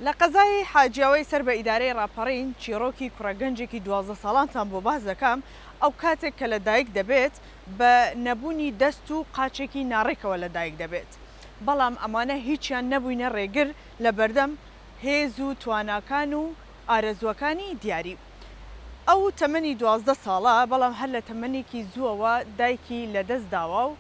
لە قەزای حاجیاوەی سەر بە ئیدارەی ڕاپەڕین چیرۆکی کوڕەگەنجێکی 12 ساڵانتان بۆ باز دەکەم ئەو کاتێک کە لە دایک دەبێت بە نەبوونی دەست و قاچێکی ناڕێکەوە لە دایک دەبێت بەڵام ئەمانە هیچیان نەبووینە ڕێگر لە بەردەم هێز و تواناکان و ئارەزوەکانی دیاری ئەو تەمەنی 12 ساڵە بەڵام هەر لە تەمەنێکی زووەوە دایکی لەدەست داوە و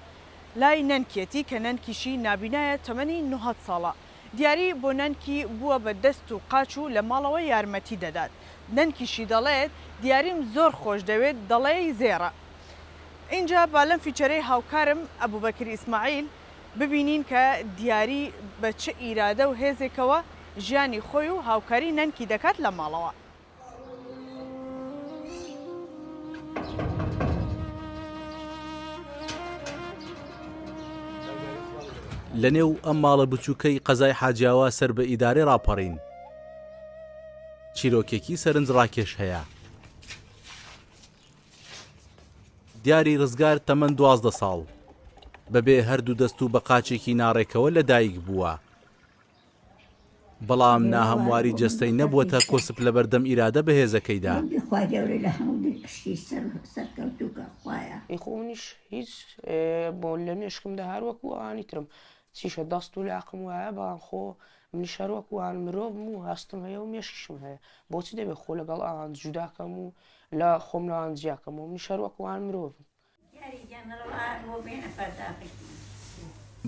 لای نەنکێتی کە نەنکیشی نابینایە تەمەنی 9 ساڵە دیاری بۆ نەنکی بووە بە دەست و قاچ و لە ماڵەوە یارمەتی دەدات نەنکیشی دەڵێت دیاریم زۆر خۆش دەوێت دەڵێ زێرە اینجا با لەم فیچەرەی هاوکارم ئەبوبەکر ئیسماعیل ببینین کە دیاری بە چه ئیرادە و هێزێکەوە ژیانی خۆی و هاوکاری نەنکی دەکات لە ماڵەوە لەنێو ئەم ماڵە بچووکەی قەزای حاجیاوە سەر بە ئیدارەی ڕاپەڕین چیرۆکێکی سەرنج ڕاکێش هەیە دیاری ڕزگار تەمەن 12 ساڵ بەبێ هەردوو دەست و بە قاچێکی ناڕێکەوە لە دایک بووە بەڵام ناهەمواری جەستەی نەبووەتە کۆسپ لە بەردەم ئیرادە بەهێزەکەیدا خۆنیش هیچ بۆ لە نوێشکمدا هەر وەکو ئانی ترم چیشە دەست و لاقم وایە بەڵام خۆ منیش هەر وەکووان مرۆڤم و هەستم هەیە و مێشکشم هەیە بۆچی دەبێت خۆ لەگەڵ ئاوان جوداکەم و لە خۆم لەوان جیاکەم و منیش هەر وەکووان مرۆڤم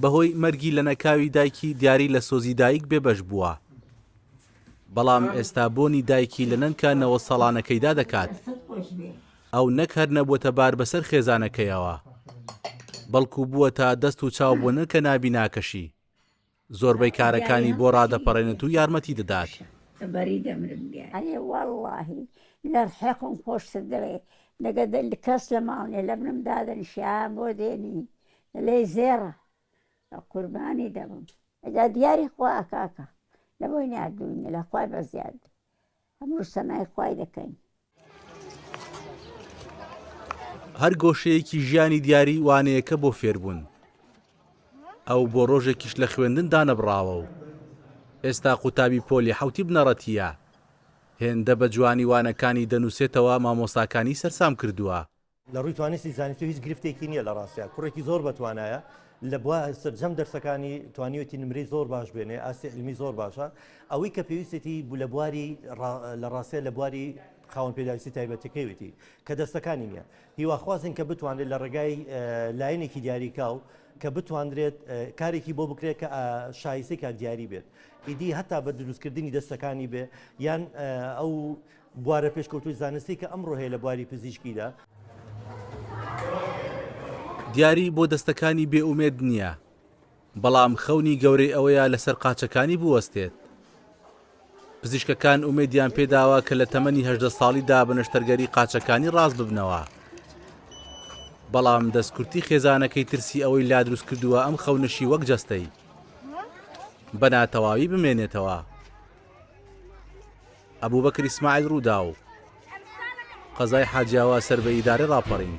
بەهۆی مەرگی لە نەکاوی دایکی دیاری لە سۆزی دایک بێبەش بووە بەڵام ئێستا بۆنی دایکی لە نەنکە 9 ساڵانەکەیدا دەکات ئەو نەک هەر نەبووەتە بار بەسەر خێزانەکەیەوە بەڵکو بووە تا دەست و چاوبوونە کە نابی ناکەشی زۆربەی کارەکانی بۆ ڕادەپەڕێنێت و یارمەتی دەدات واللهی لەر حەقم خۆشتر دەڵێ لەگە کەس لە ماڵێ لە بنم دادەنیشیان بۆ دێنی لێ زێڕە قوربانی دەبم ئەجا دیاری خوا کاکە لە بۆی نردوونە لە خوای بەزیاد هەموو سەنای خوای دەکەین هەر گۆشەیەکی ژیانی دیاری وانەیەکە بۆ فێربوون ئەو بۆ ڕۆژێکیش لە خوێندن دانەبڕاوە و ئێستا قوتابی پۆلی حوتی بنەڕەتیە هێندە بە جوانی وانەکانی دەنووسێتەوە مامۆستاکانی سەرسام کردووە لە ڕووی توانستی زانست و هیچ گرفتێکی نییە لە ڕاستیە کوڕێکی زۆر بەتوانایە لە بووە سەرجەم دەرسەکانی توانیوەتی نمرەی زۆر باش بێنێ ئاسی علمی زۆر باشە ئەوەی کە پێویستێتی بوو لە بواری لە ڕاستیە لە بواری خاوەن پێداویستی تایبەتەکەیوێتی کە دەستەکانی نییە هیواخوازن کە بتوانێت لە ڕێگای لایەنێکی دیاریکاو کە بتواندرێت کارێکی بۆ بکرێت کە شایستی کار دیاری بێت ئیدی هەتا بە دروستکردنی دەستەکانی بێ یان ئەو بوارە پێشکەوتوی زانستی کە ئەمڕۆ هەیە لە بواری پزیشکیدا دیاری بۆ دەستەکانی بێئومێد نییە بەڵام خەونی گەورەی ئەوەیە لەسەر قاچەکانی بوەستێت پزیشکەکان ئومێدیان پێداوە کە لە تەمەنی 18 ساڵیدا بە نەشتەرگەری قاچەکانی ڕاست ببنەوە بەڵام دەستکورتی خێزانەکەی ترسی ئەوەی لا دروست کردووە ئەم خەونشی وەک جەستەی بە ناتەواوی بمێنێتەوە ئەبوبەکر ئیسماعیل ڕوودا و قەزای حاجیاوە سەر بە ئیدارەی ڕاپەڕین